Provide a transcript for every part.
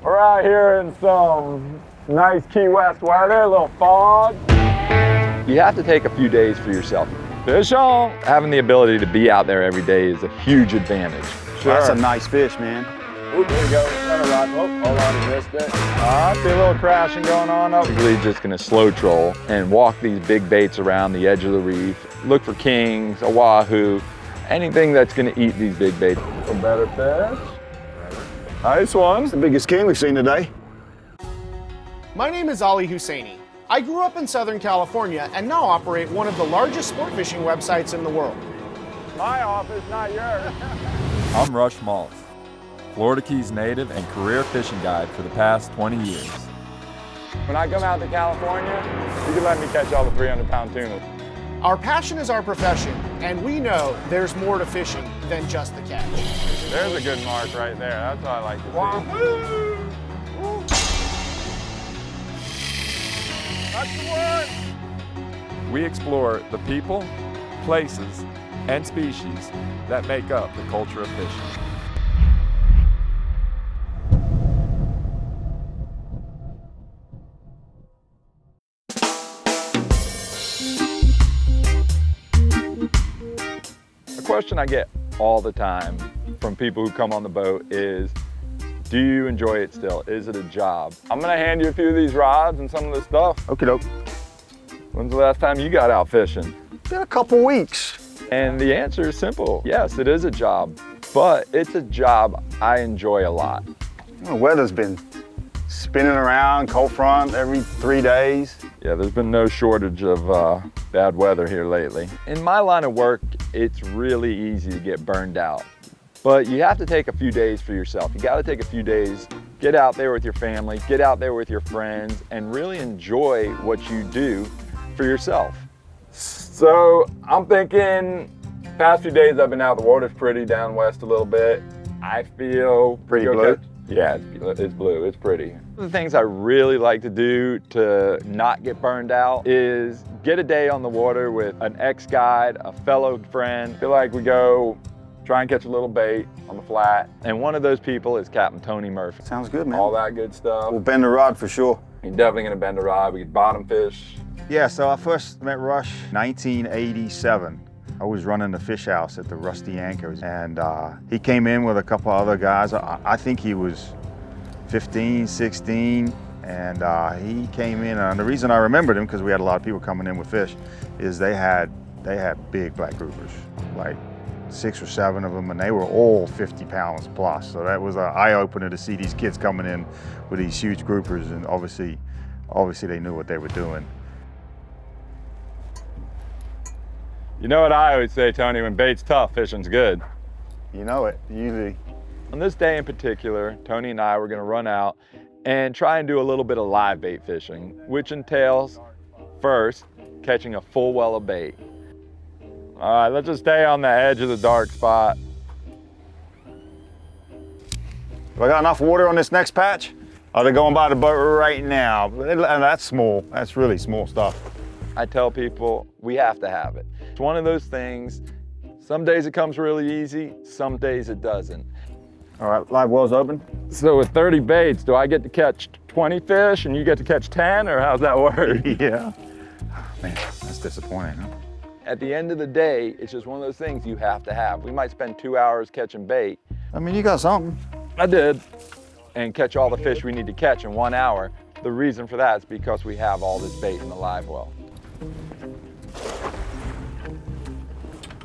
We're out here in some nice Key West weather, a little fog. You have to take a few days for yourself. Fish on! Having the ability to be out there every day is a huge advantage. Sure. That's a nice fish, man. Ooh, there you go. Center rod. Oh, hold on, you missed it. I see a little crashing going on. Basically just gonna slow troll and walk these big baits around the edge of the reef. Look for kings, a wahoo, anything that's gonna eat these big baits. Some better fish. Nice one. It's the biggest king we've seen today. My name is Hussainy. I grew up in Southern California and now operate one of the largest sport fishing websites in the world. My office, not yours. I'm Maltz, Florida Keys native and career fishing guide for the past 20 years. When I come out to California, you can let me catch all the 300-pound tuna. Our passion is our profession, and we know there's more to fishing than just the catch. There's a good mark right there. That's what I like to see. Wahoo! That's the one! We explore the people, places, and species that make up the culture of fishing. A question I get all the time from people who come on the boat is, do you enjoy it still? Is it a job? I'm gonna hand you a few of these rods and some of this stuff. Okie doke. When's the last time you got out fishing? Been a couple weeks. And the answer is simple. Yes, it is a job, but it's a job I enjoy a lot. The weather's been spinning around, cold front every 3 days. Yeah, there's been no shortage of bad weather here lately. In my line of work, it's really easy to get burned out. But you have to take a few days for yourself. You gotta take a few days, get out there with your family, get out there with your friends, and really enjoy what you do for yourself. So I'm thinking, past few days I've been out, the water's pretty down west a little bit. I feel pretty blue. Yeah, it's blue, it's pretty. One of the things I really like to do to not get burned out is get a day on the water with an ex-guide, a fellow friend. I feel like we go try and catch a little bait on the flat. And one of those people is Captain Tony Murphy. Sounds good, man. All that good stuff. We'll bend the rod for sure. You're definitely gonna bend a rod. We could bottom fish. Yeah, so I first met Rush 1987. I was running the fish house at the Rusty Anchors, and he came in with a couple other guys. I think he was 15, 16, and he came in, and the reason I remembered him, because we had a lot of people coming in with fish, is they had big black groupers, like 6 or 7 of them, and they were all 50 pounds plus. So that was an eye-opener to see these kids coming in with these huge groupers, and obviously they knew what they were doing. You know what I always say, Tony, when bait's tough, fishing's good. You know it, usually. On this day in particular, Tony and I were gonna run out and try and do a little bit of live bait fishing, which entails, first, catching a full well of bait. All right, let's just stay on the edge of the dark spot. Have I got enough water on this next patch? Oh, they're going by the boat right now. And that's small, that's really small stuff. I tell people, we have to have it. It's one of those things, some days it comes really easy, some days it doesn't. All right, live well's open. So with 30 baits, do I get to catch 20 fish and you get to catch 10, or how's that work? Yeah. Man, that's disappointing, huh? At the end of the day, it's just one of those things you have to have. We might spend 2 hours catching bait. I mean, you got something. I did. And catch all the fish we need to catch in 1 hour. The reason for that is because we have all this bait in the live well.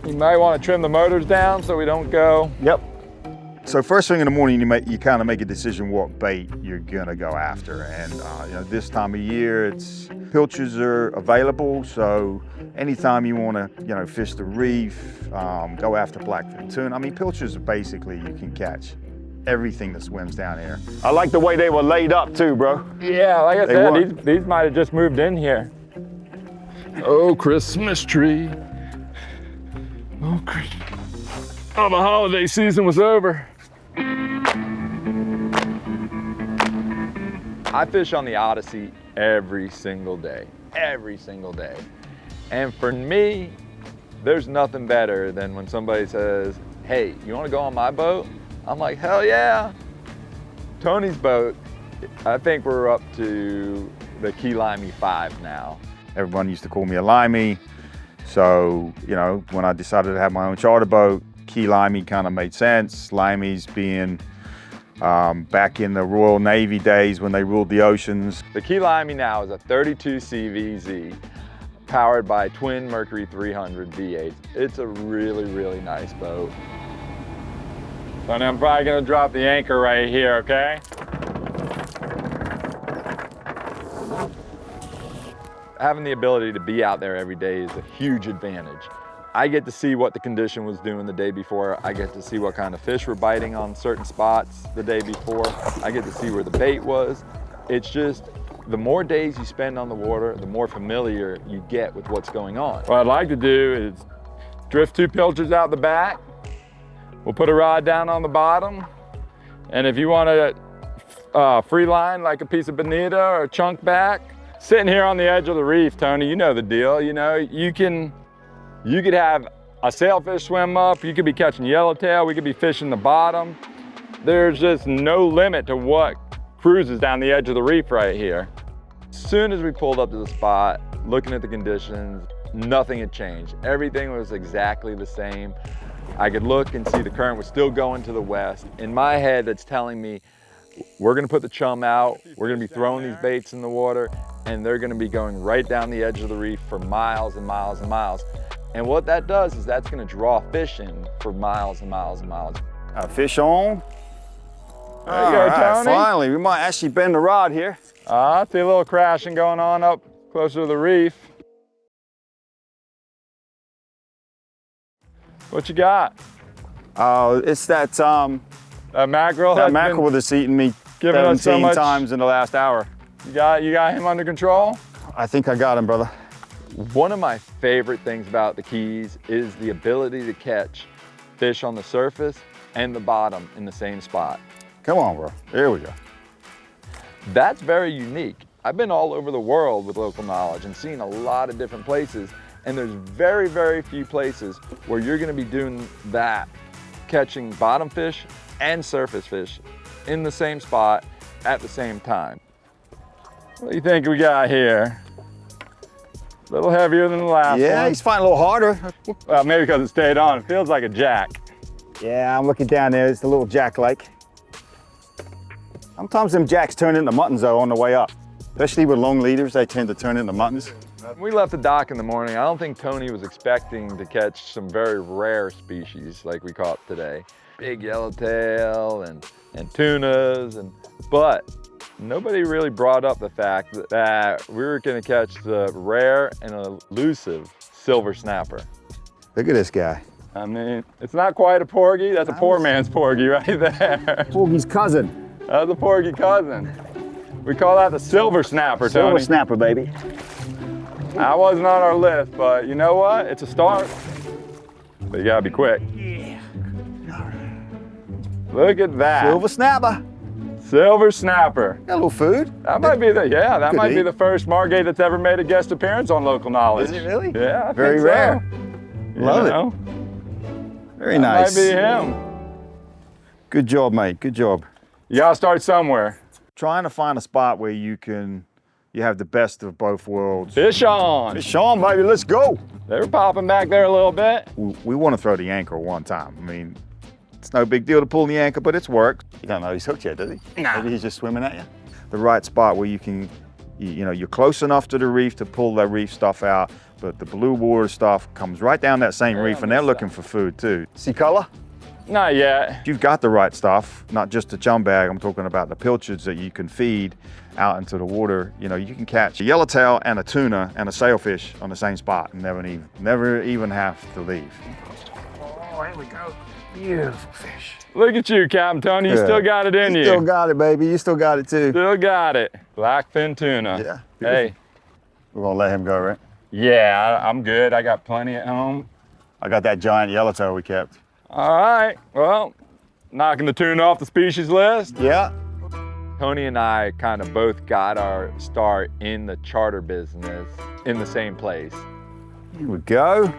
You might want to trim the motors down so we don't go. Yep. So first thing in the morning, you kind of make a decision what bait you're gonna go after, and this time of year, pilchards are available. So anytime you want to, fish the reef, go after blackfin tuna. I mean, pilchards are basically you can catch everything that swims down here. I like the way they were laid up too, bro. Yeah, like I said, these might have just moved in here. Oh, Christmas tree. Oh, the holiday season was over. I fish on the Odyssey every single day. And for me, there's nothing better than when somebody says, hey, you wanna go on my boat? I'm like, hell yeah. Tony's boat I think we're up to the key Limey 5 now. Everyone used to call me a Limey. So, you know, when I decided to have my own charter boat, key Limey kind of made sense. Limeys being back in the Royal Navy days when they ruled the oceans. The key Limey now is a 32 CVZ powered by twin Mercury 300 V8s. It's a really, really nice boat. So I'm probably gonna drop the anchor right here, okay? Having the ability to be out there every day is a huge advantage. I get to see what the condition was doing the day before. I get to see what kind of fish were biting on certain spots the day before. I get to see where the bait was. It's just, the more days you spend on the water, the more familiar you get with what's going on. What I'd like to do is drift 2 pilchards out the back. We'll put a rod down on the bottom. And if you want to free line like a piece of bonita or a chunk back, sitting here on the edge of the reef, Tony, you know the deal. You know, you could have a sailfish swim up, you could be catching yellowtail, we could be fishing the bottom. There's just no limit to what cruises down the edge of the reef right here. As soon as we pulled up to the spot, looking at the conditions, nothing had changed. Everything was exactly the same. I could look and see the current was still going to the west. In my head, that's telling me we're gonna put the chum out, we're gonna be throwing these baits in the water, and they're gonna be going right down the edge of the reef for miles and miles and miles. And what that does is that's gonna draw fish in for miles and miles and miles. Fish on. There you go, Tony. Finally, we might actually bend the rod here. I see a little crashing going on up closer to the reef. What you got? It's that Mackerel. that mackerel that's eaten me giving us so 17 much- times in the last hour. You got him under control? I think I got him, brother. One of my favorite things about the Keys is the ability to catch fish on the surface and the bottom in the same spot. Come on, bro. Here we go. That's very unique. I've been all over the world with local knowledge and seen a lot of different places, and there's very, very few places where you're gonna be doing that, catching bottom fish and surface fish in the same spot at the same time. What do you think we got here? A little heavier than the last Yeah, one. he's fighting a little harder. Well, maybe because it stayed on. It feels like a jack. Yeah, I'm looking down there. It's a little jack-like. Sometimes them jacks turn into muttons, though, on the way up. Especially with long leaders, they tend to turn into muttons. When we left the dock in the morning, I don't think Tony was expecting to catch some very rare species like we caught today. Big yellowtail and tunas, but nobody really brought up the fact that we were gonna catch the rare and elusive silver snapper. Look at this guy. I mean, it's not quite a porgy. That's a poor man's porgy right there. Porgy's cousin. That's a porgy cousin. We call that the silver snapper, Silver Tony. snapper, baby. That wasn't on our list, but you know what? It's a start. But you gotta be quick. Yeah. Look at that. Silver snapper. Silver snapper. Got a little food. That might be the, yeah, that Could might be eat. the first Margate that's ever made a guest appearance on Local Knowledge. Is it really? Yeah, I Very think rare. So. Love You it. know, Very that nice. might be him. Good job, mate. Good job. You gotta start somewhere. Trying to find a spot where you have the best of both worlds. Fish on. Sean, baby, let's go. They were popping back there a little bit. We want to throw the anchor one time. I mean, it's no big deal to pull the anchor, but it's worked. You don't know he's hooked yet, does he? Nah. Maybe he's just swimming at you. The right spot where you can, you're close enough to the reef to pull that reef stuff out, but the blue water stuff comes right down that same Yeah, reef, and they're looking for food too. See color? Not yet. You've got the right stuff, not just the chum bag. I'm talking about the pilchards that you can feed out into the water. You can catch a yellowtail and a tuna and a sailfish on the same spot and never even have to leave. Oh, here we go. Beautiful fish. Look at you, Captain Tony. You Yeah. still got it in you. Still got it, baby. You still got it too. Still got it. Blackfin tuna. Yeah. Hey, We're gonna let him go, right? yeah, I'm good. I got plenty at home. I got that giant yellowtail we kept. All right, well, knocking the tuna off the species list. Yeah. Tony and I kind of both got our start in the charter business in the same place. Here we go.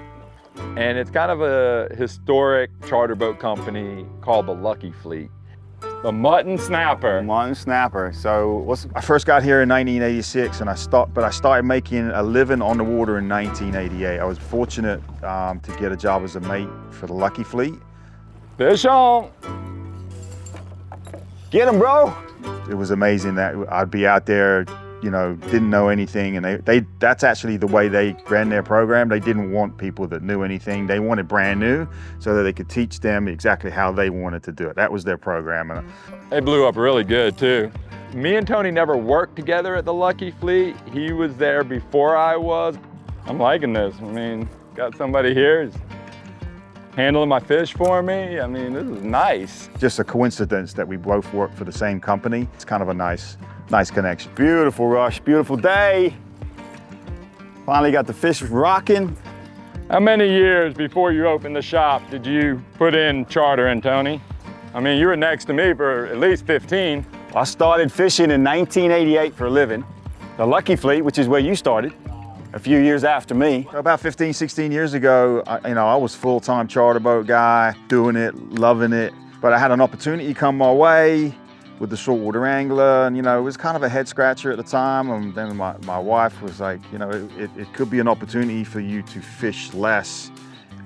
And it's kind of a historic charter boat company called the Lucky Fleet. The mutton snapper. Mutton snapper. So I first got here in 1986, and I started making a living on the water in 1988. I was fortunate to get a job as a mate for the Lucky Fleet. Fish on. Get him, bro. It was amazing that I'd be out there, you know, didn't know anything, and that's actually the way they ran their program. They didn't want people that knew anything. They wanted brand new so that they could teach them exactly how they wanted to do it. That was their program. And They blew up really good too. Me and Tony never worked together at the Lucky Fleet. He was there before I was. I'm liking this. I mean, got somebody here who's handling my fish for me. I mean, this is nice. just a coincidence that we both work for the same company. It's kind of a nice connection. Beautiful, Rush. Beautiful day. Finally got the fish rocking. How many years before you opened the shop did you put in chartering, Tony? I mean, you were next to me for at least 15. I started fishing in 1988 for a living. The Lucky Fleet, which is where you started, a few years after me. About 15, 16 years ago, I was full-time charter boat guy, doing it, loving it. But I had an opportunity come my way with the saltwater angler, and it was kind of a head scratcher at the time. And then my wife was like, it could be an opportunity for you to fish less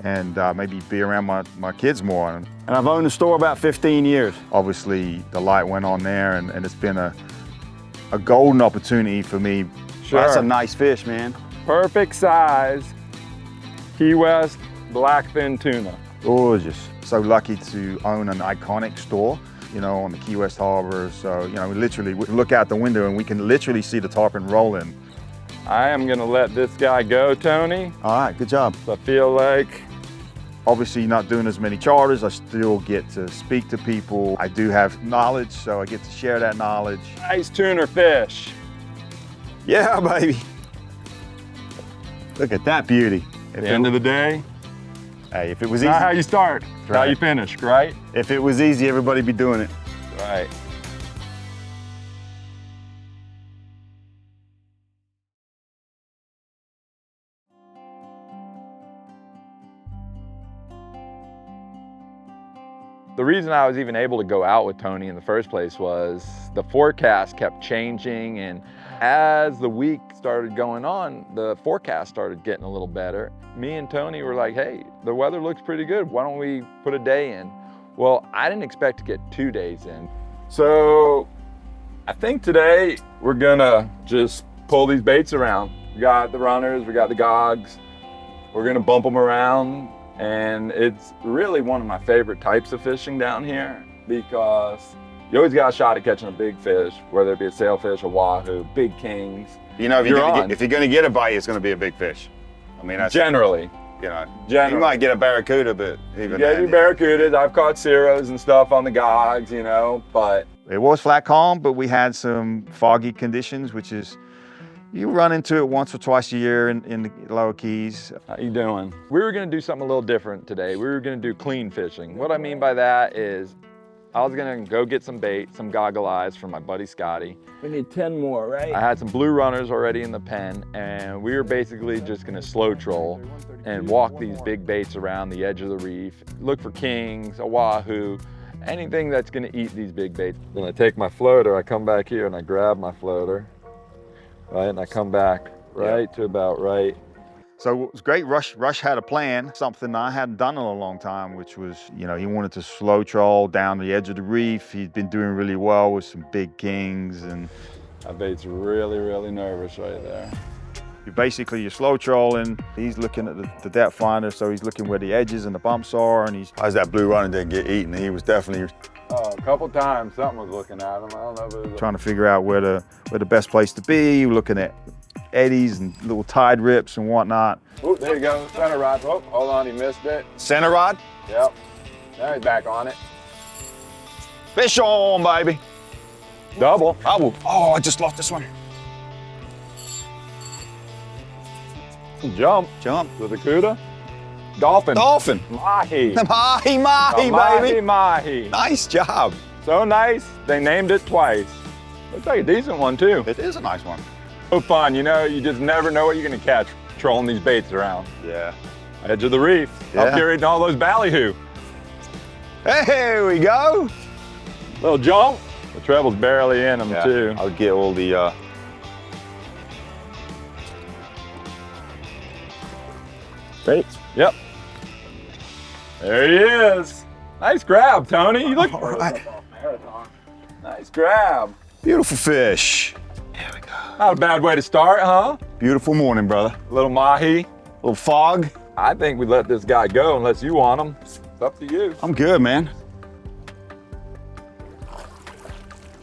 and maybe be around my kids more. And I've owned the store about 15 years. Obviously, the light went on there, and it's been a golden opportunity for me. Sure. That's a nice fish, man. Perfect size, Key West blackfin tuna. Gorgeous. So lucky to own an iconic store, on the Key West Harbor. So, we literally look out the window and we can literally see the tarpon rolling. I am gonna let this guy go, Tony. All right, good job. I feel like Obviously not doing as many charters, I still get to speak to people. I do have knowledge, so I get to share that knowledge. nice tuner fish. Yeah, baby. Look at that beauty. At the end of the day, Hey, if it was it's not how easy, you start, it's how right. you finish, right? if it was easy, everybody'd be doing it. Right. The reason I was even able to go out with Tony in the first place was the forecast kept changing, and as the week started going on, the forecast started getting a little better. Me and Tony were like, hey, the weather looks pretty good. Why don't we put a day in? Well, I didn't expect to get 2 days in. So I think today we're gonna just pull these baits around. We got the runners, we got the gogs. We're gonna bump them around, and it's really one of my favorite types of fishing down here because you always got a shot at catching a big fish, whether it be a sailfish, a wahoo, big kings. If you're gonna get a bite, it's gonna be a big fish. I mean, that's Generally. You might get a barracuda, but even Yeah, then, you barracudas. I've caught ceros and stuff on the gogs, but It was flat calm, but we had some foggy conditions, which is, you run into it once or twice a year in the lower keys. how you doing? We were gonna do something a little different today. We were gonna do clean fishing. What I mean by that is I was gonna go get some bait, some goggle eyes from my buddy Scotty. We need 10 more, right? I had some blue runners already in the pen, and we were basically just gonna slow troll and walk these big baits around the edge of the reef, look for kings, a wahoo, anything that's gonna eat these big baits. Then I take my floater, I come back here and I grab my floater, right? And I come back right to about right. So it was great. Rush had a plan, something I hadn't done in a long time, which was, he wanted to slow troll down the edge of the reef. He'd been doing really well with some big kings, and That bait's really, really nervous right there. you're slow trolling. He's looking at the depth finder, so he's looking where the edges and the bumps are, and he's as that blue runner didn't get eaten, he was definitely. Oh, a couple times something was looking at him. I don't know if it was trying to figure out where the best place to be, looking at eddies and little tide rips and whatnot. Oh, there you go, center rod. Oh, hold on, he missed it. Center rod? Yep. Now he's back on it. Fish on, baby. Double. Oh, I just lost this one. Jump. Jump. With a cuda. Dolphin. Dolphin. Mahi. Mahi, A baby. mahi. Nice job. So nice, they named it twice. Looks like a decent one too. It is a nice one. So fun, you just never know what you're gonna catch trolling these baits around. Yeah. Edge of the reef. Yeah. Up here eating all those ballyhoo. Hey, here we go. Little jump. The treble's barely in them too. I'll get all the, Bait. Yep. There he is. Nice grab, Tony. You look. all right. Nice grab. Beautiful fish. Not a bad way to start, huh? Beautiful morning, brother. A little mahi. Little fog. I think we let this guy go unless you want him. It's up to you. I'm good, man.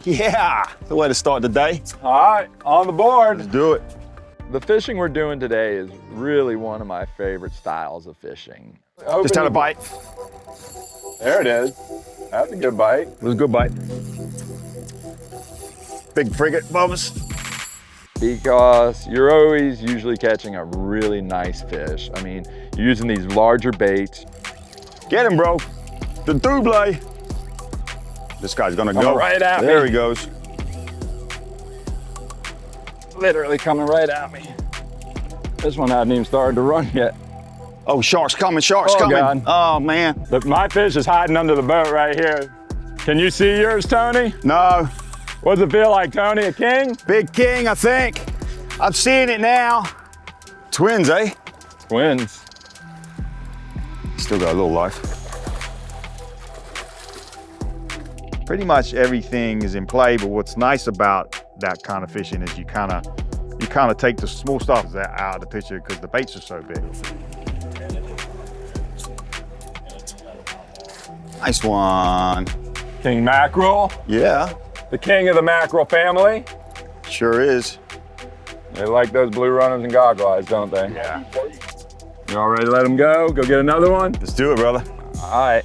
Yeah, the way to start the day. All right, on the board. Let's do it. The fishing we're doing today is really one of my favorite styles of fishing. Just had a bite. There it is. That's a good bite. It was a good bite. Big frigate, Bubba's. Because you're always usually catching a really nice fish. I mean, you're using these larger baits. Get him, bro. The double. This guy's gonna go. Right at me. There he goes. Literally coming right at me. This one hadn't even started to run yet. Oh, shark's coming, shark's Oh, coming. God. Oh, man. Look, my fish is hiding under the boat right here. Can you see yours, Tony? No, What does it feel like, Tony? A king? big king, I think. I'm seeing it now. Twins, eh? Twins. Still got a little life. Pretty much everything is in play, but what's nice about that kind of fishing is you kind of take the small stuff out of the picture because the baits are so big. Nice one. King mackerel. Yeah, The king of the mackerel family. sure is. They like those blue runners and goggle eyes, don't they? Yeah. You all ready to let them go? Go get another one? Let's do it, brother. All right.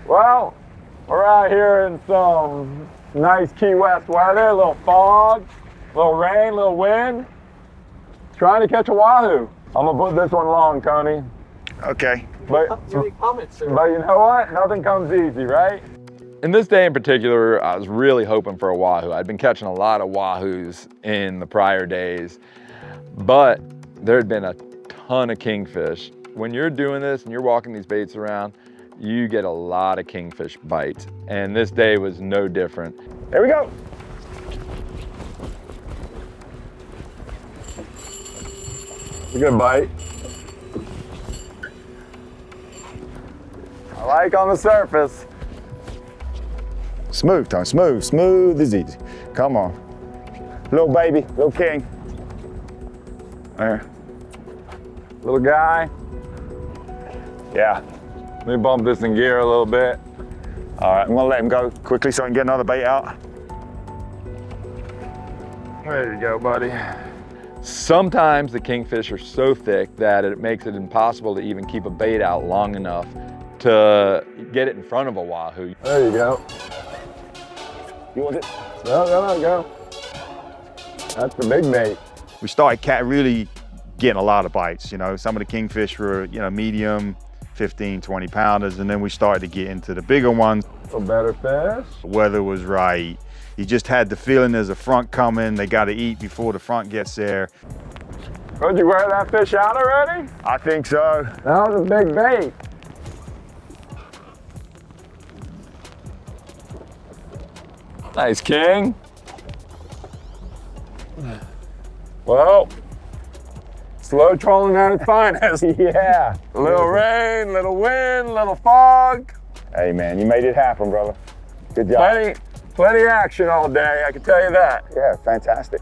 Well, we're out here in some nice Key West weather, a little fog, a little rain, a little wind. Trying to catch a wahoo. I'm gonna put this one long, Tony. Okay. But you know what? Nothing comes easy, right? In this day in particular, I was really hoping for a wahoo. I'd been catching a lot of wahoos in the prior days, but there had been a ton of kingfish. When you're doing this and you're walking these baits around, you get a lot of kingfish bites, and this day was no different. Here we go. A good bite. I like on the surface. Smooth, Tony, smooth, smooth as easy. Come on. Little baby, little king. There. Little guy. Yeah. Let me bump this in gear a little bit. All right, I'm gonna let him go quickly so I can get another bait out. There you go, buddy. Sometimes the kingfish are so thick that it makes it impossible to even keep a bait out long enough to get it in front of a wahoo. There you go. You want it? No, go. That's the big bait. We started really getting a lot of bites. You know, some of the kingfish were, medium, 15, 20 pounders, and then we started to get into the bigger ones. A better fish. The weather was right. You just had the feeling there's a front coming. They got to eat before the front gets there. Did you wear that fish out already? I think so. That was a big bait. Nice king. Well, slow trolling at its finest. Yeah. A little rain, little wind, little fog. Hey, man, you made it happen, brother. Good job. Plenty action all day, I can tell you that. Yeah, fantastic.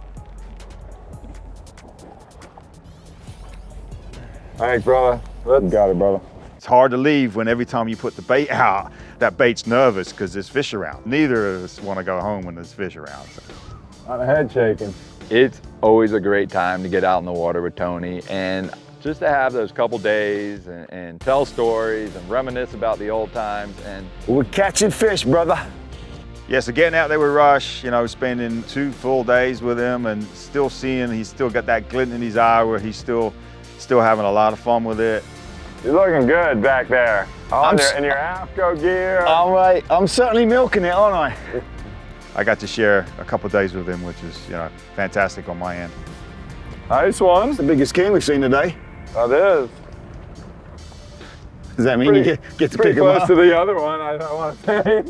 Thanks, brother. You got it, brother. It's hard to leave when every time you put the bait out, that bait's nervous because there's fish around. Neither of us want to go home when there's fish around. So. Not a head shaking. It's always a great time to get out in the water with Tony and just to have those couple days and tell stories and reminisce about the old times. And We're catching fish, brother. Yeah, so getting out there with Rush, spending 2 full days with him and still seeing he's still got that glint in his eye where he's still having a lot of fun with it. You're looking good back there. In your AFCO gear. All right, I'm certainly milking it, aren't I? I got to share a couple days with him, which is, fantastic on my end. Nice one. It's the biggest king we've seen today. That is. Does that mean you get to pretty pick him close up? to the other one, I want to say.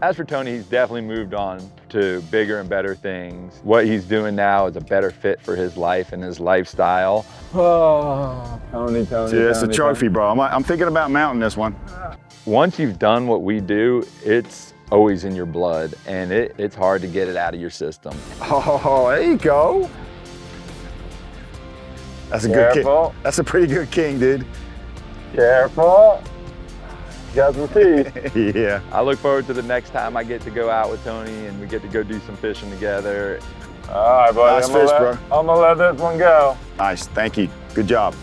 As for Tony, he's definitely moved on to bigger and better things. What he's doing now is a better fit for his life and his lifestyle. Oh, Tony. Yeah, it's a trophy, bro. I'm thinking about mounting this one. Once you've done what we do, it's always in your blood, and it's hard to get it out of your system. Oh, there you go. That's a good Careful. king. That's a pretty good king, dude. Careful. Got some teeth. Yeah. I look forward to the next time I get to go out with Tony and we get to go do some fishing together. All right, buddy. Nice fish, bro. I'm gonna let this one go. Nice, thank you. Good job.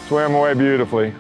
Swim away beautifully.